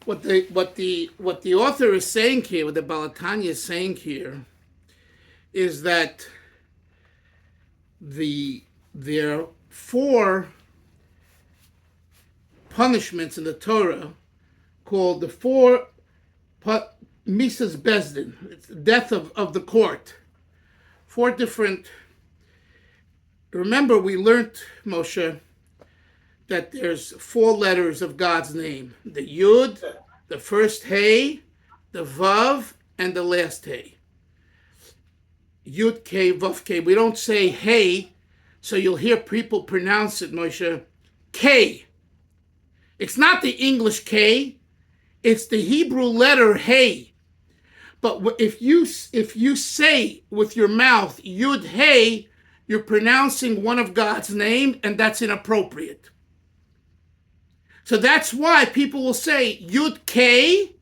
what the author is saying here, what the Balatanya is saying here, is that there are 4 punishments in the Torah called the 4 Misas Bezdin. It's the death of the court. 4 different. Remember, we learned, Moshe, that there's 4 letters of God's name: the Yud, the first Hey, the Vav, and the last Hey. Yud K, Vav K. We don't say Hey, so you'll hear people pronounce it, Moshe, K. It's not the English K, it's the Hebrew letter Hey. But if you say with your mouth Yud Hey, you're pronouncing one of God's name, and that's inappropriate. So that's why people will say Yud K,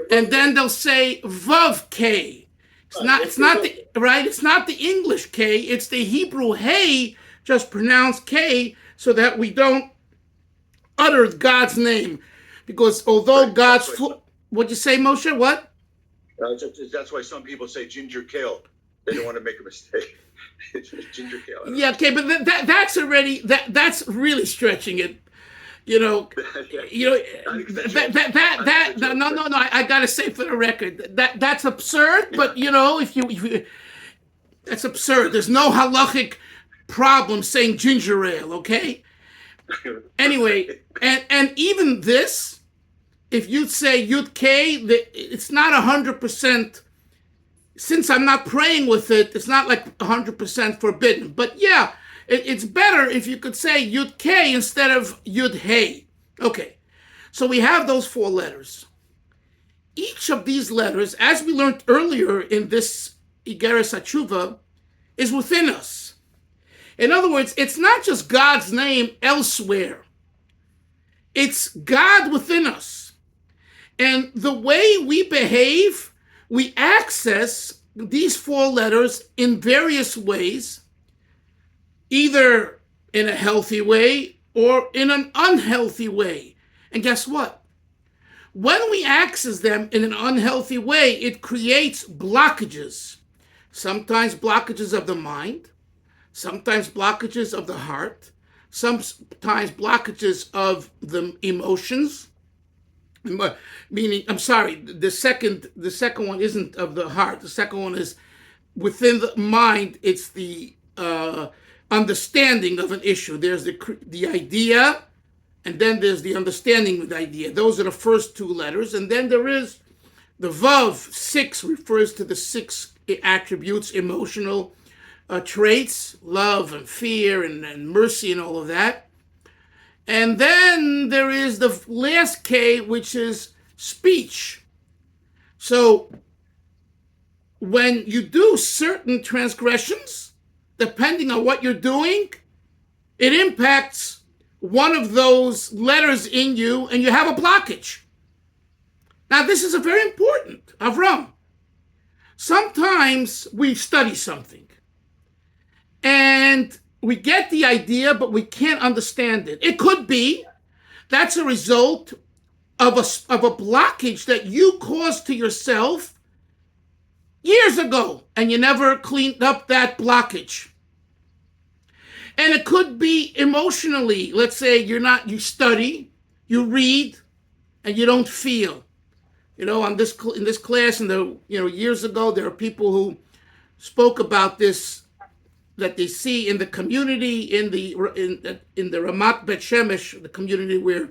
and then they'll say Vav K. It's not the English K, it's the Hebrew Hey, just pronounced K, so that we don't utter God's name. Because although God's what'd you say, Moshe? What? That's why some people say ginger kale. They don't want to make a mistake. It's ginger kale. Yeah, okay, but that's already that's really stretching it. No. I gotta say for the record that's absurd. But if you that's absurd. There's no halachic problem saying ginger ale. Okay. Anyway, and even this, if you say Yud K, it's not 100%. Since I'm not praying with it, it's not like 100% forbidden. But yeah. It's better if you could say Yud K instead of Yud Hey. Okay, so we have those 4 letters. Each of these letters, as we learned earlier in this Igeres haTeshuva, is within us. In other words, it's not just God's name elsewhere. It's God within us. And the way we behave, we access these 4 letters in various ways, either in a healthy way or in an unhealthy way. And guess what? When we access them in an unhealthy way, it creates blockages. Sometimes blockages of the mind, sometimes blockages of the heart, sometimes blockages of the emotions. Meaning, I'm sorry, the second one isn't of the heart. The second one is within the mind. It's the understanding of an issue. There's the idea, and then there's the understanding of the idea. Those are the first 2 letters. And then there is the Vav. 6 refers to the 6 attributes, emotional traits, love and fear and mercy and all of that. And then there is the last K, which is speech. So when you do certain transgressions, depending on what you're doing, it impacts one of those letters in you, and you have a blockage. Now, this is a very important, Avram. Sometimes we study something, and we get the idea, but we can't understand it. It could be that's a result of a blockage that you caused to yourself years ago, and you never cleaned up that blockage. And it could be emotionally. Let's say you study, you read, and you don't feel. In this class, years ago, there are people who spoke about this, that they see in the community, in the Ramat Bet Shemesh, the community where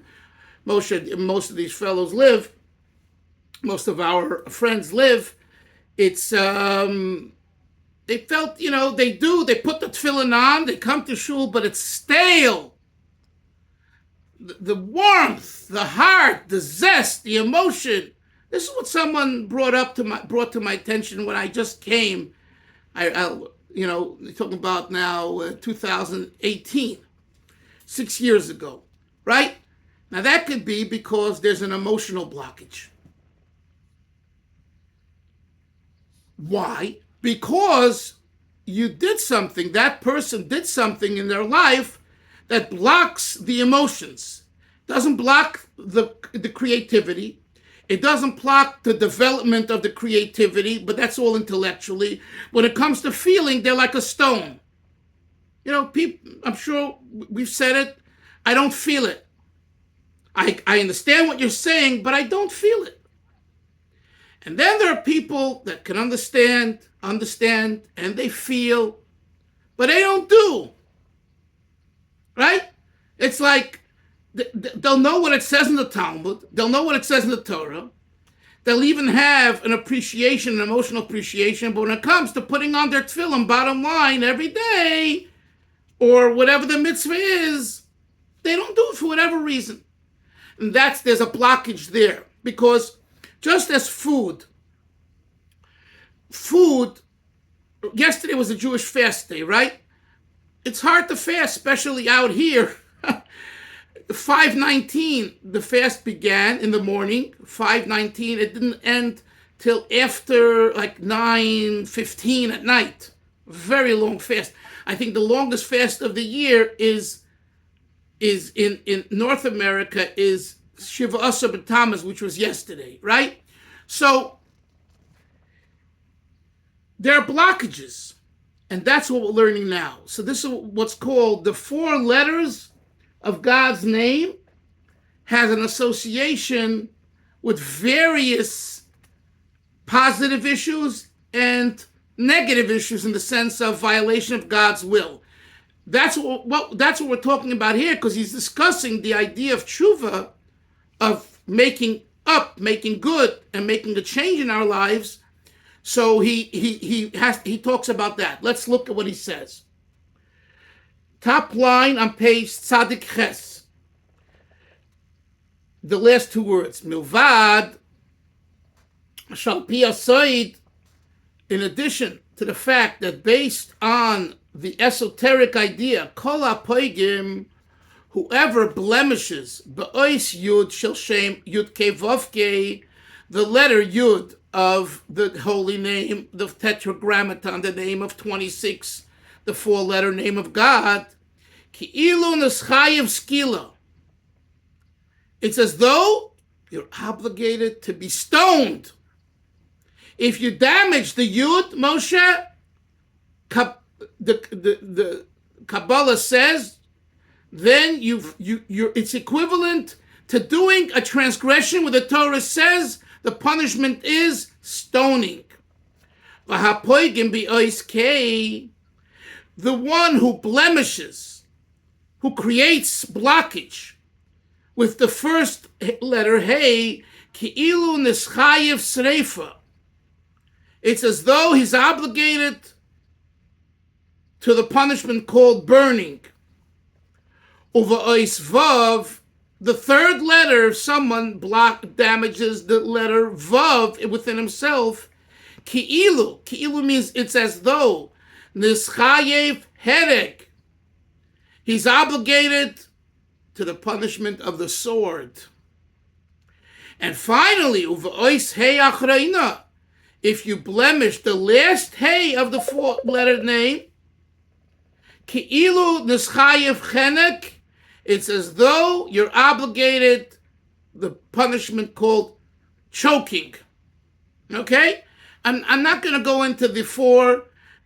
most of these fellows live, most of our friends live. It's they felt, they put the tefillin on, they come to shul, but it's stale. The warmth, the heart, the zest, the emotion. This is what someone brought to my attention when I just came. Talking about now 2018, 6 years ago, right? Now that could be because there's an emotional blockage. Why? Because that person did something in their life that blocks the emotions. Doesn't block the creativity. It doesn't block the development of the creativity, but that's all intellectually. When it comes to feeling, they're like a stone. People, I'm sure we've said it. I don't feel it. I understand what you're saying, but I don't feel it. And then there are people that can understand, and they feel, but they don't do. Right? It's like they'll know what it says in the Talmud. They'll know what it says in the Torah. They'll even have an appreciation, an emotional appreciation. But when it comes to putting on their tefillin, bottom line, every day, or whatever the mitzvah is, they don't do it for whatever reason. And there's a blockage there. Because just as food, yesterday was a Jewish fast day, right? It's hard to fast, especially out here. 5:19, the fast began in the morning. 5:19, it didn't end till after like 9:15 at night. Very long fast. I think the longest fast of the year is in North America is Shiva Asar B'Tammuz, which was yesterday, right? So there are blockages, and that's what we're learning now. So this is what's called the 4 letters of God's name has an association with various positive issues and negative issues in the sense of violation of God's will. That's what we're talking about here, because he's discussing the idea of tshuva, of making up, making good, and making a change in our lives. So he talks about that. Let's look at what he says. Top line on page Tzadik Ches. The last 2 words. Milvad, shal pi asoid, in addition to the fact that based on the esoteric idea, kol hapoigim, whoever blemishes, be'ois yud shel shem yud kei vav kei, the letter yud of the holy name, the tetragrammaton, the name of 26, the 4-letter name of God, ki'ilu neschayev skila. It's as though you're obligated to be stoned. If you damage the Yud, Moshe, the Kabbalah says, then it's equivalent to doing a transgression where the Torah says the punishment is stoning. The one who blemishes, who creates blockage with the first letter, hey, ki'ilu neschayev sreifa. It's as though he's obligated to the punishment called burning. Uva ois vav, the third letter, if someone damages the letter vav within himself, ki'ilu means it's as though, neschayev hereg, he's obligated to the punishment of the sword. And finally, uva ois hey achreina, if you blemish the last hey of the 4-letter name, ki'ilu neschayev chenek, it's as though you're obligated the punishment called choking. Okay? I'm not going to go into the 4.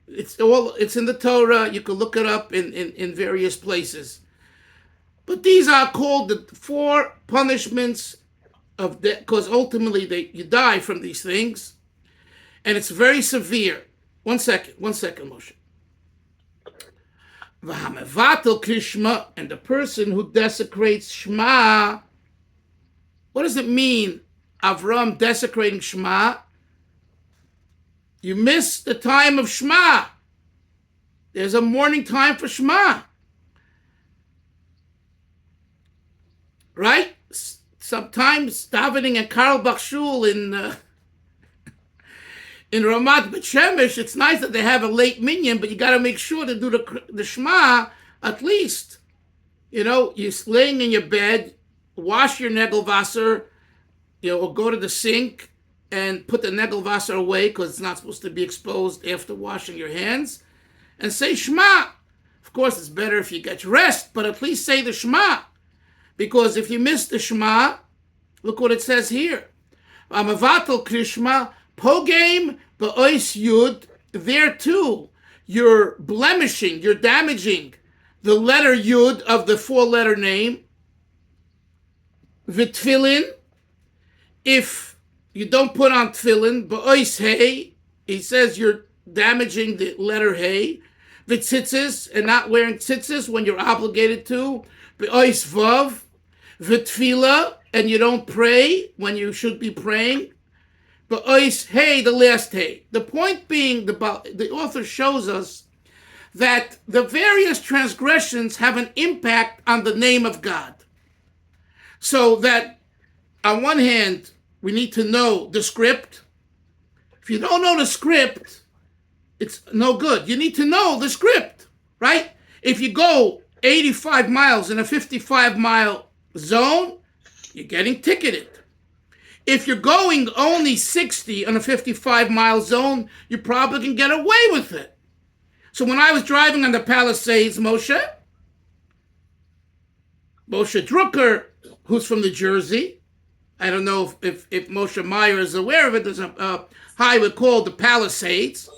It's in the Torah. You can look it up in various places. But these are called the 4 punishments of death, because ultimately you die from these things. And it's very severe. One second, Moshe. V'hamevatel krishma, and the person who desecrates Shema. What does it mean, Avram desecrating Shema? You miss the time of Shema. There's a morning time for Shema. Right? Sometimes davening at Karl Bach Shul in Ramat Bet Shemesh, it's nice that they have a late minyan, but you got to make sure to do the Shema at least. You're laying in your bed, wash your negelwasser, or go to the sink and put the negelwasser away because it's not supposed to be exposed after washing your hands, and say Shema. Of course, it's better if you get rest, but at least say the Shema, because if you miss the Shema, Look what it says here. Amavatal krishma pogame ba'ois yud. There too, you're blemishing, you're damaging the letter yud of the four-letter name. V'tfilin, if you don't put on tfilin, ba'ois hey, he says you're damaging the letter hey. V'tzitzis, and not wearing tzitzis when you're obligated to. Ba'ois vav, v'tfila, and you don't pray when you should be praying. Ba'ois hey, the last hey. The point being, the author shows us that the various transgressions have an impact on the name of God. So that, on one hand, we need to know the script. If you don't know the script, it's no good. You need to know the script, right? If you go 85 miles in a 55-mile zone, you're getting ticketed. If you're going only 60 on a 55-mile zone, you probably can get away with it. So when I was driving on the Palisades, Moshe Drucker, who's from New Jersey, I don't know if Moshe Meyer is aware of it, there's a highway called the Palisades.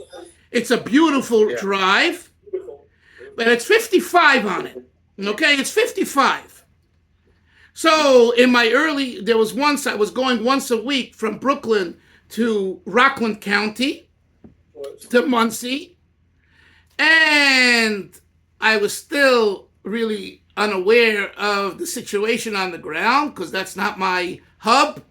It's a beautiful drive, but it's 55 on it. Okay, it's 55. So there was once I was going once a week from Brooklyn to Rockland County to Muncie, and I was still really unaware of the situation on the ground because that's not my hub,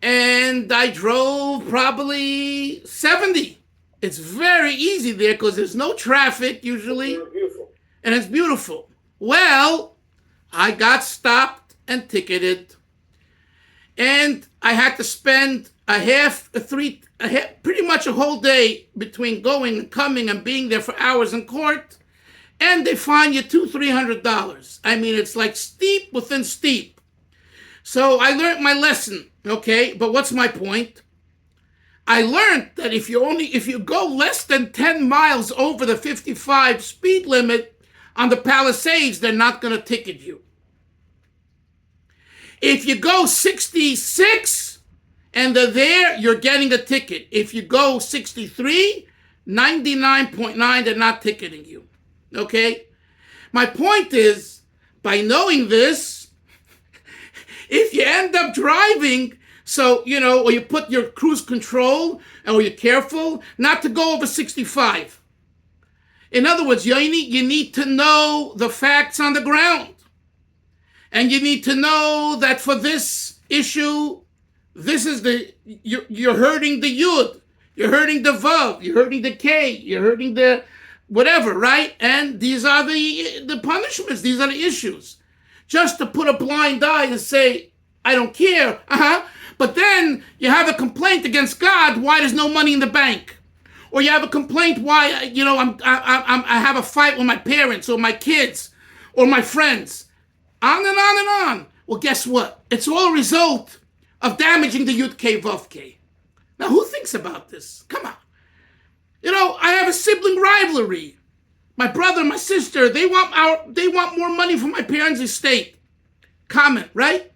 and I drove probably 70. It's very easy there because there's no traffic usually, and it's beautiful. Well, I got stopped and ticketed, and I had to spend pretty much a whole day between going and coming and being there for hours in court, and they fine you $200-300. I mean, it's like steep within steep. So I learned my lesson, okay? But what's my point? I learned that if you go less than 10 miles over the 55 speed limit on the Palisades, they're not going to ticket you. If you go 66 and they're there, you're getting a ticket. If you go 63, 99.9, they're not ticketing you. Okay? My point is, by knowing this, if you end up driving, so, or you put your cruise control, or you're careful not to go over 65. In other words, you need to know the facts on the ground. And you need to know that for this issue, you're hurting the yud, you're hurting the vav, you're hurting the k, you're hurting the whatever, right? And these are the punishments, these are the issues. Just to put a blind eye and say, I don't care, But then you have a complaint against God why there's no money in the bank, or you have a complaint why I have a fight with my parents or my kids or my friends, on and on and on. Well, guess what? It's all a result of damaging the Yud K Vav K. Now, who thinks about this? Come on. I have a sibling rivalry. My brother and my sister, they want more money from my parents' estate. Comment, right?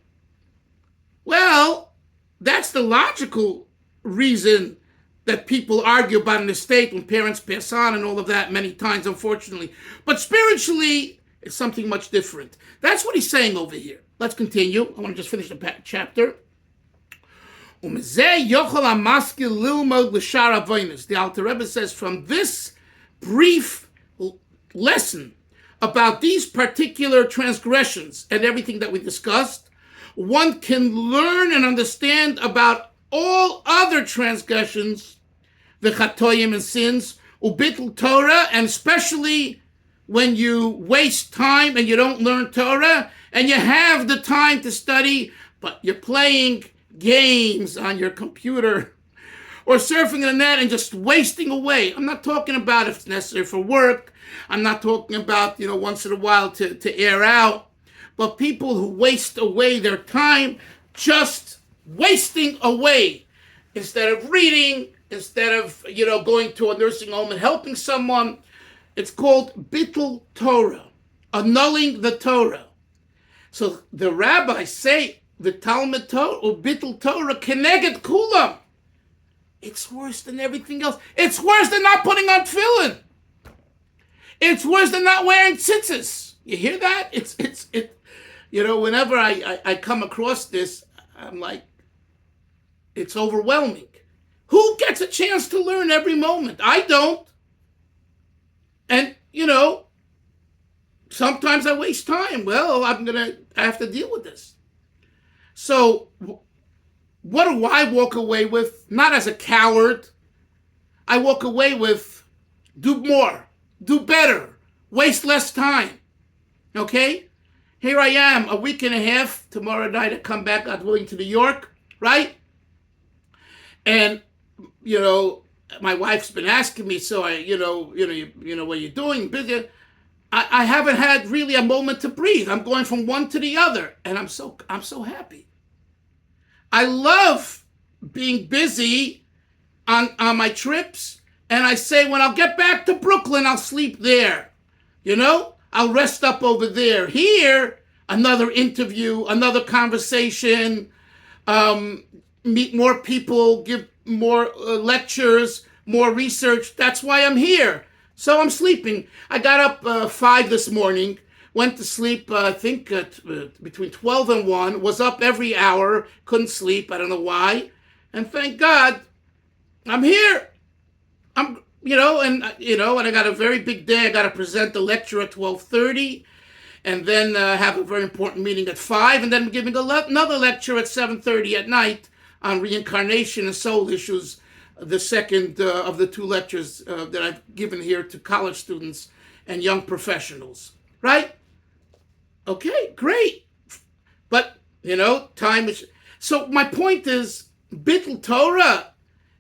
Well, that's the logical reason that people argue about an estate when parents pass on and all of that many times, unfortunately. But spiritually, it's something much different. That's what he's saying over here. Let's continue. I want to just finish the chapter. The Alter Rebbe says, from this brief lesson about these particular transgressions and everything that we discussed, one can learn and understand about all other transgressions, the chatoyim and sins, ubitl Torah, and especially when you waste time and you don't learn Torah, and you have the time to study, but you're playing games on your computer or surfing the net and just wasting away. I'm not talking about if it's necessary for work. I'm not talking about, once in a while to air out. But people who waste away their time, just wasting away, instead of reading, instead of, going to a nursing home and helping someone, it's called bittul Torah, annulling the Torah. So the rabbis say, v'talmud Torah u'bittul Torah keneged kulam. It's worse than everything else. It's worse than not putting on tefillin. It's worse than not wearing tzitzis. You hear that? It. You know, whenever I come across this, I'm like, it's overwhelming. Who gets a chance to learn every moment? I don't. And, you know, sometimes I waste time. Well, I have to deal with this. So, what do I walk away with? Not as a coward. I walk away with do more, do better, waste less time. Okay? Here I am, a week and a half. Tomorrow night I come back, God willing, to New York, right? And, you know, my wife's been asking me, so what are you doing? Busy. I haven't had really a moment to breathe. I'm going from one to the other, and I'm so happy. I love being busy on my trips, and I say when I'll get back to Brooklyn, I'll sleep there. You know, I'll rest up over there. Here, another interview, another conversation, meet more people, give more lectures, more research. That's why I'm here. So I'm sleeping. I got up 5 this morning, went to sleep, I think between 12 and 1, was up every hour, couldn't sleep, I don't know why. And thank God, I'm here. And I got a very big day. I got to present the lecture at 12:30, and then have a very important meeting at 5, and then giving another lecture at 7:30 at night on reincarnation and soul issues, the second of the 2 lectures that I've given here to college students and young professionals. Right? Okay, great. But, you know, time is... So my point is, Bittul Torah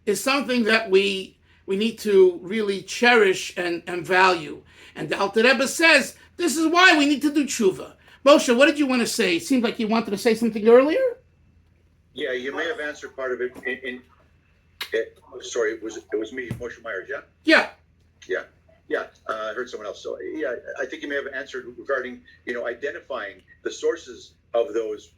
is something that we need to really cherish and value. And the Alter Rebbe says, this is why we need to do tshuva. Moshe, what did you want to say? It seemed like you wanted to say something earlier? Yeah, you may have answered part of it sorry, it was me, Moshe Myers, yeah? Yeah. I heard someone else. So, yeah, I think you may have answered regarding, identifying the sources of those,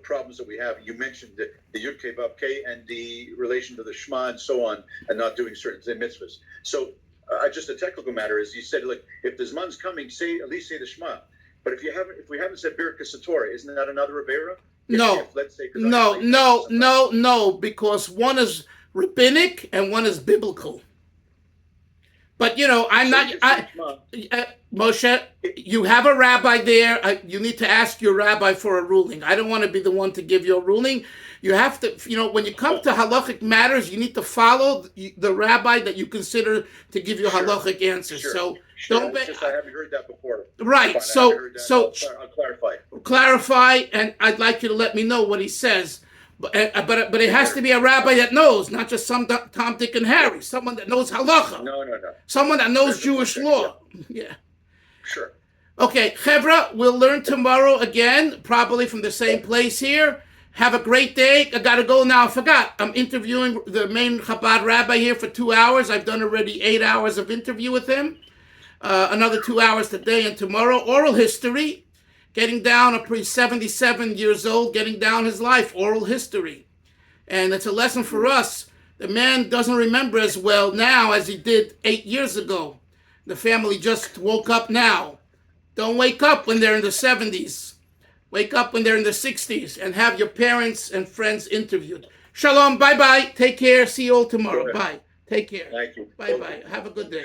problems that we have. You mentioned the Yud Kei Vav Kei and the relation to the Shema and so on, and not doing certain mitzvahs. So, just a technical matter is, you said, like, if the Zman's coming, at least say the Shema. But if we haven't said Birkas Torah, isn't that another Rebbeira? No, because one is rabbinic and one is biblical. But, Moshe, you have a rabbi there. You need to ask your rabbi for a ruling. I don't want to be the one to give you a ruling. You have to, when you come to halachic matters, you need to follow the rabbi that you consider to give you halachic answers. Sure. So don't be... I haven't heard that before. Right. So I'll clarify. Clarify, and I'd like you to let me know what he says. But it has to be a rabbi that knows, not just some Tom, Dick, and Harry. Someone that knows halacha. No. Someone that knows Jewish law. Yeah. Sure. Okay, Chevra, we'll learn tomorrow again, probably from the same place here. Have a great day. I got to go now. I forgot. I'm interviewing the main Chabad rabbi here for 2 hours. I've done already 8 hours of interview with him. Another 2 hours today and tomorrow. Oral history. Getting down, he's 77 years old, getting down his life, oral history. And it's a lesson for us. The man doesn't remember as well now as he did 8 years ago. The family just woke up now. Don't wake up when they're in the 70s. Wake up when they're in the 60s and have your parents and friends interviewed. Shalom, bye-bye. Take care. See you all tomorrow. Bye. Take care. Thank you. Bye-bye. Have a good day.